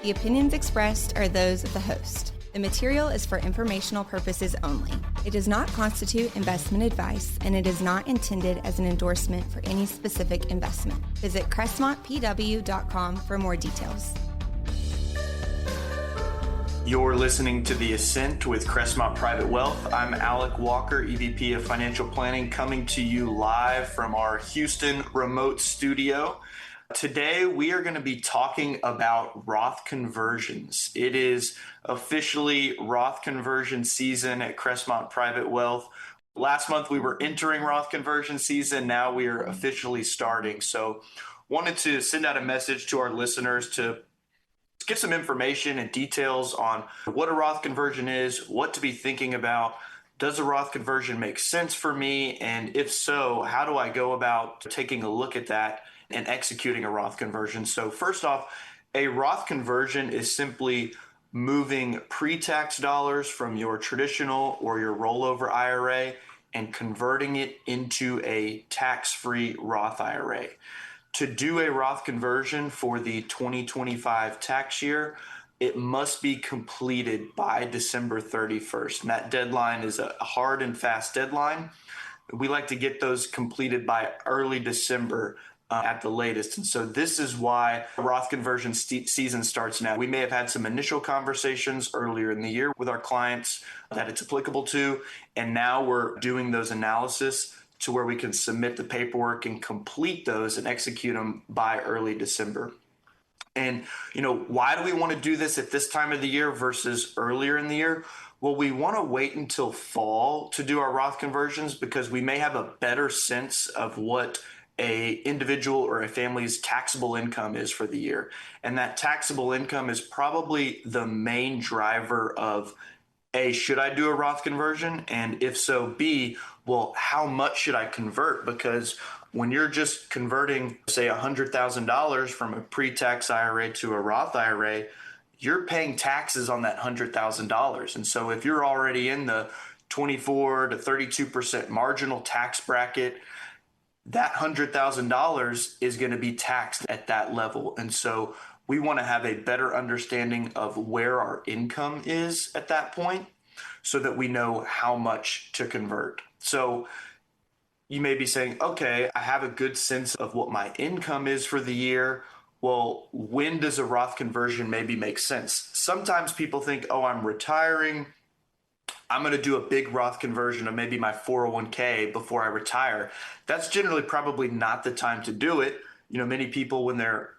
The opinions expressed are those of the host. The material is for informational purposes only. It does not constitute investment advice, and it is not intended as an endorsement for any specific investment. Visit crestmontpw.com for more details. You're listening to the Ascent with Crestmont Private Wealth. I'm Alec Walker, EVP of Financial Planning, coming to you live from our Houston remote studio. Today, we are going to be talking about Roth conversions. It is officially Roth conversion season at Crestmont Private Wealth. Last month, we were entering Roth conversion season. Now we are officially starting. So wanted to send out a message to our listeners to get some information and details on what a Roth conversion is, what to be thinking about. Does a Roth conversion make sense for me? And if so, how do I go about taking a look at that and executing a Roth conversion? So first off, a Roth conversion is simply moving pre-tax dollars from your traditional or your rollover IRA and converting it into a tax-free Roth IRA. To do a Roth conversion for the 2025 tax year, it must be completed by December 31st. And that deadline is a hard and fast deadline. We like to get those completed by early December at the latest. And so this is why Roth conversion season starts now. We may have had some initial conversations earlier in the year with our clients that it's applicable to, and now we're doing those analysis to where we can submit the paperwork and complete those and execute them by early December. And, why do we want to do this at this time of the year versus earlier in the year? Well, we want to wait until fall to do our Roth conversions because we may have a better sense of what a individual or a family's taxable income is for the year. And that taxable income is probably the main driver of A, should I do a Roth conversion? And if so, B, well, how much should I convert? Because when you're just converting, say, $100,000 from a pre-tax IRA to a Roth IRA, you're paying taxes on that $100,000. And so if you're already in the 24 to 32% marginal tax bracket, that $100,000 is going to be taxed at that level. And so we want to have a better understanding of where our income is at that point so that we know how much to convert. So you may be saying, okay, I have a good sense of what my income is for the year. Well, when does a Roth conversion maybe make sense? Sometimes people think, oh, I'm retiring. I'm going to do a big Roth conversion of maybe my 401k before I retire. That's generally probably not the time to do it. Many people when they're,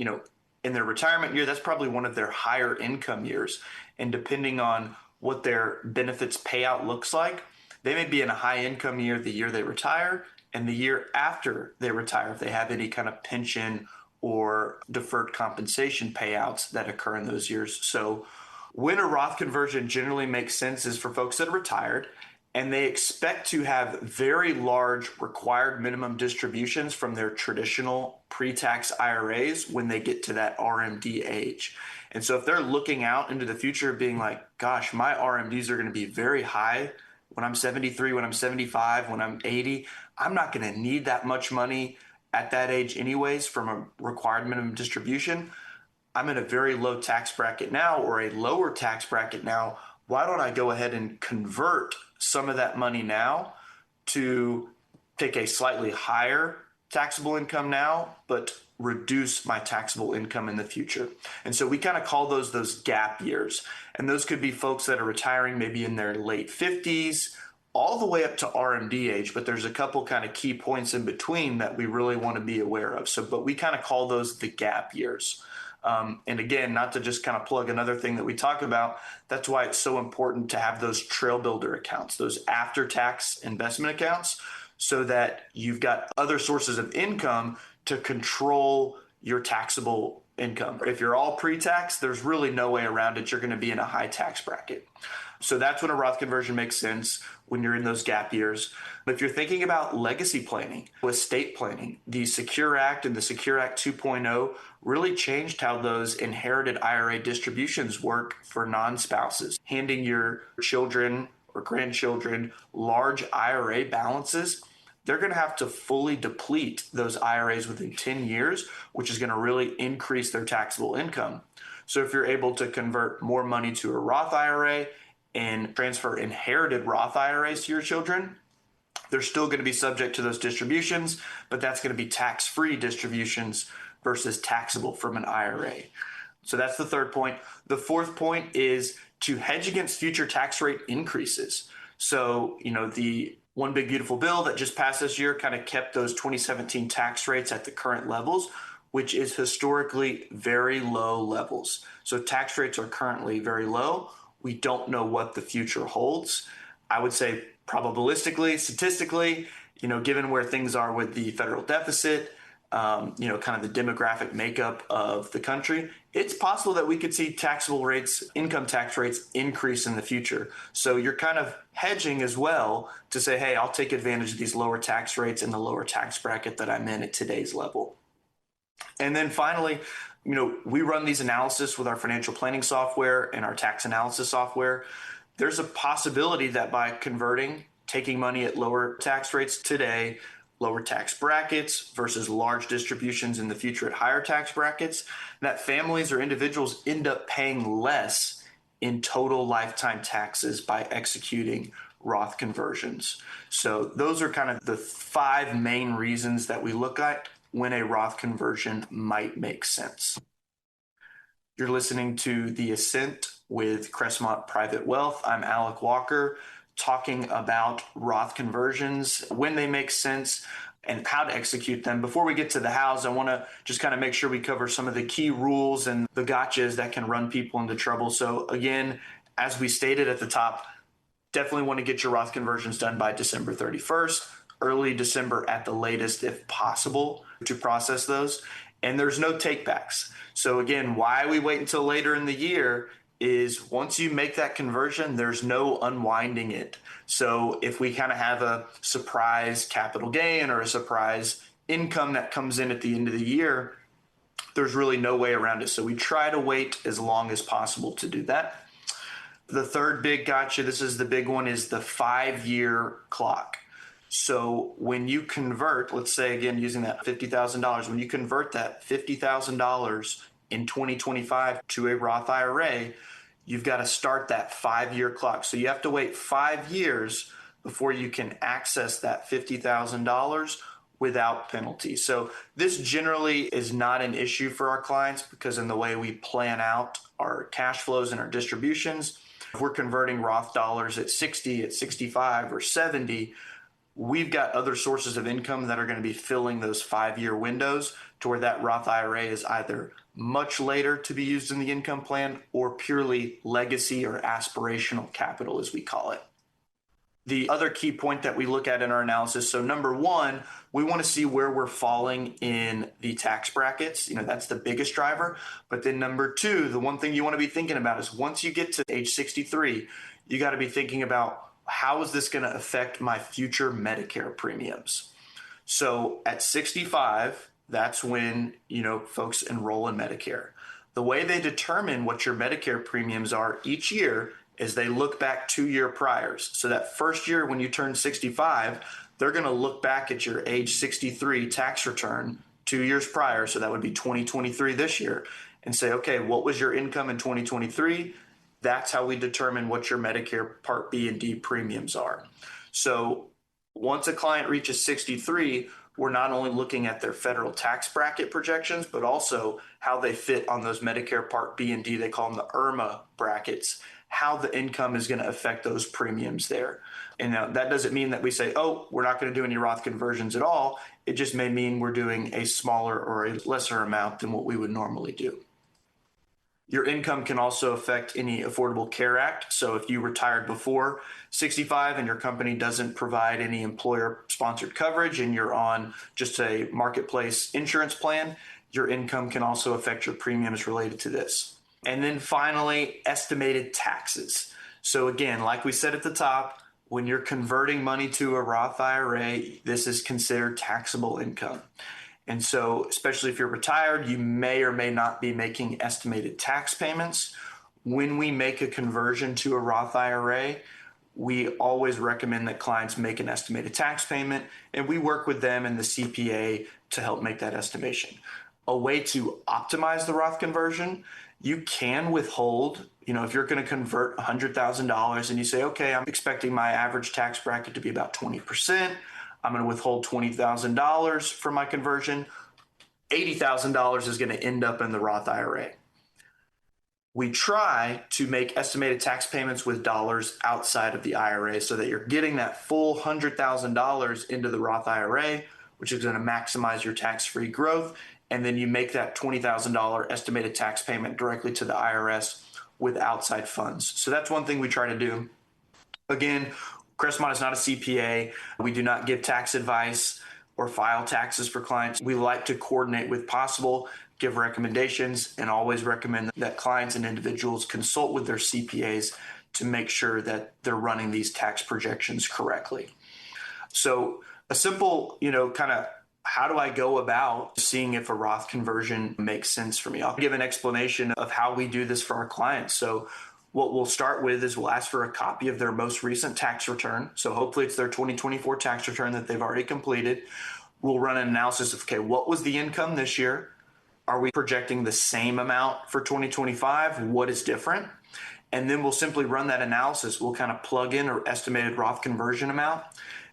in their retirement year, that's probably one of their higher income years. And depending on what their benefits payout looks like, they may be in a high income year the year they retire and the year after they retire if they have any kind of pension or deferred compensation payouts that occur in those years. So when a Roth conversion generally makes sense is for folks that are retired and they expect to have very large required minimum distributions from their traditional pre-tax IRAs when they get to that RMD age. And so if they're looking out into the future being like, gosh, my RMDs are going to be very high when I'm 73, when I'm 75, when I'm 80, I'm not going to need that much money at that age anyways from a required minimum distribution. I'm in a very low tax bracket now or a lower tax bracket now. Why don't I go ahead and convert some of that money now to take a slightly higher taxable income now, but reduce my taxable income in the future? And so we kind of call those gap years. And those could be folks that are retiring maybe in their late 50s, all the way up to RMD age. But there's a couple kind of key points in between that we really want to be aware of. But we kind of call those the gap years. And again, not to just kind of plug another thing that we talk about, that's why it's so important to have those trail builder accounts, those after-tax investment accounts, so that you've got other sources of income to control your taxable income. If you're all pre-tax, there's really no way around it. You're going to be in a high tax bracket. So that's when a Roth conversion makes sense, when you're in those gap years. But if you're thinking about legacy planning, estate planning, the Secure Act and the Secure Act 2.0 really changed how those inherited IRA distributions work for non-spouses. Handing your children or grandchildren large IRA balances, they're going to have to fully deplete those IRAs within 10 years, which is going to really increase their taxable income. So if you're able to convert more money to a Roth IRA and transfer inherited Roth IRAs to your children, they're still going to be subject to those distributions, but that's going to be tax-free distributions versus taxable from an IRA. So that's the third point. The fourth point is to hedge against future tax rate increases. So, the One Big Beautiful Bill that just passed this year kind of kept those 2017 tax rates at the current levels, which is historically very low levels. So tax rates are currently very low. We don't know what the future holds. I would say probabilistically, statistically, given where things are with the federal deficit, kind of the demographic makeup of the country, it's possible that we could see taxable rates, income tax rates increase in the future. So you're kind of hedging as well to say, hey, I'll take advantage of these lower tax rates in the lower tax bracket that I'm in at today's level. And then finally, we run these analysis with our financial planning software and our tax analysis software. There's a possibility that by converting, taking money at lower tax rates today, lower tax brackets versus large distributions in the future at higher tax brackets, that families or individuals end up paying less in total lifetime taxes by executing Roth conversions. So those are kind of the 5 main reasons that we look at when a Roth conversion might make sense. You're listening to The Ascent with Crestmont Private Wealth. I'm Alec Walker, talking about Roth conversions, when they make sense, and how to execute them. Before we get to the hows, I want to just kind of make sure we cover some of the key rules and the gotchas that can run people into trouble. So again, as we stated at the top, definitely want to get your Roth conversions done by December 31st, early December at the latest if possible to process those. And there's no takebacks. So again, why we wait until later in the year is once you make that conversion, there's no unwinding it. So if we kind of have a surprise capital gain or a surprise income that comes in at the end of the year, there's really no way around it. So we try to wait as long as possible to do that. The third big gotcha, this is the big one, is the 5-year clock. So when you convert, let's say again, using that $50,000, when you convert that $50,000 in 2025 to a Roth IRA, you've got to start that 5-year clock. So you have to wait 5 years before you can access that $50,000 without penalty. So this generally is not an issue for our clients because in the way we plan out our cash flows and our distributions, if we're converting Roth dollars at 60, at 65, or 70, we've got other sources of income that are going to be filling those 5-year windows to where that Roth IRA is either much later to be used in the income plan or purely legacy or aspirational capital, as we call it. The other key point that we look at in our analysis, so number one, we want to see where we're falling in the tax brackets. That's the biggest driver. But then number two, the one thing you want to be thinking about is once you get to age 63, you got to be thinking about how is this going to affect my future Medicare premiums? So at 65, that's when, folks enroll in Medicare. The way they determine what your Medicare premiums are each year is they look back 2-year priors. So that first year when you turn 65, they're going to look back at your age 63 tax return 2 years prior. So that would be 2023 this year and say, okay, what was your income in 2023? That's how we determine what your Medicare Part B and D premiums are. So once a client reaches 63, we're not only looking at their federal tax bracket projections, but also how they fit on those Medicare Part B and D, they call them the IRMA brackets, how the income is going to affect those premiums there. And now that doesn't mean that we say, oh, we're not going to do any Roth conversions at all. It just may mean we're doing a smaller or a lesser amount than what we would normally do. Your income can also affect any Affordable Care Act. So if you retired before 65 and your company doesn't provide any employer-sponsored coverage and you're on just a marketplace insurance plan, your income can also affect your premiums related to this. And then finally, estimated taxes. So again, like we said at the top, when you're converting money to a Roth IRA, this is considered taxable income. And so, especially if you're retired, you may or may not be making estimated tax payments. When we make a conversion to a Roth IRA, we always recommend that clients make an estimated tax payment, and we work with them and the CPA to help make that estimation. A way to optimize the Roth conversion you can withhold, if you're going to convert $100,000 and you say, okay, I'm expecting my average tax bracket to be about 20%. I'm going to withhold $20,000 for my conversion. $80,000 is going to end up in the Roth IRA. We try to make estimated tax payments with dollars outside of the IRA so that you're getting that full $100,000 into the Roth IRA, which is going to maximize your tax-free growth. And then you make that $20,000 estimated tax payment directly to the IRS with outside funds. So that's one thing we try to do. Again, Crestmont is not a CPA. We do not give tax advice or file taxes for clients. We like to coordinate with possible, give recommendations, and always recommend that clients and individuals consult with their CPAs to make sure that they're running these tax projections correctly. So a simple, kind of how do I go about seeing if a Roth conversion makes sense for me? I'll give an explanation of how we do this for our clients. So what we'll start with is we'll ask for a copy of their most recent tax return. So hopefully it's their 2024 tax return that they've already completed. We'll run an analysis of, okay, what was the income this year? Are we projecting the same amount for 2025? What is different? And then we'll simply run that analysis. We'll kind of plug in our estimated Roth conversion amount,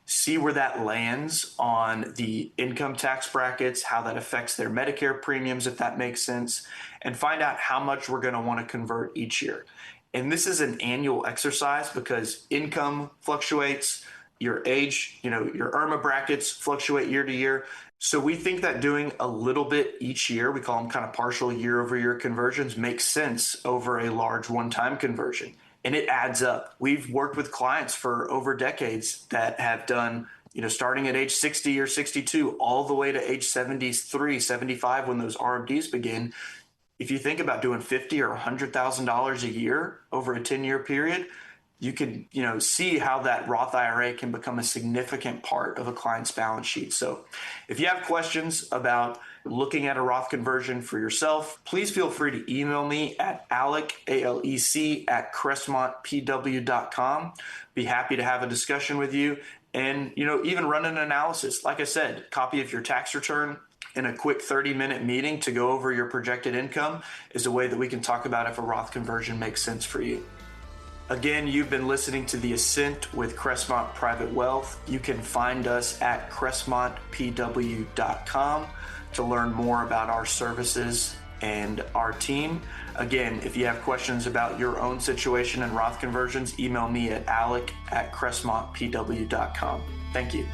see where that lands on the income tax brackets, how that affects their Medicare premiums, if that makes sense, and find out how much we're going to want to convert each year. And this is an annual exercise because income fluctuates, your age, your IRMA brackets fluctuate year to year. So we think that doing a little bit each year, we call them kind of partial year-over-year conversions, makes sense over a large one-time conversion. And it adds up. We've worked with clients for over decades that have done, starting at age 60 or 62, all the way to age 73, 75 when those RMDs begin. If you think about doing $50,000 or $100,000 a year over a 10-year period, you can, see how that Roth IRA can become a significant part of a client's balance sheet. So if you have questions about looking at a Roth conversion for yourself, please feel free to email me at Alec, ALEC, at CrestmontPW.com. Be happy to have a discussion with you and, even run an analysis. Like I said, copy of your tax return in a quick 30-minute meeting to go over your projected income is a way that we can talk about if a Roth conversion makes sense for you. Again, you've been listening to The Ascent with Crestmont Private Wealth. You can find us at CrestmontPW.com to learn more about our services and our team. Again, if you have questions about your own situation and Roth conversions, email me at Alec at CrestmontPW.com. Thank you.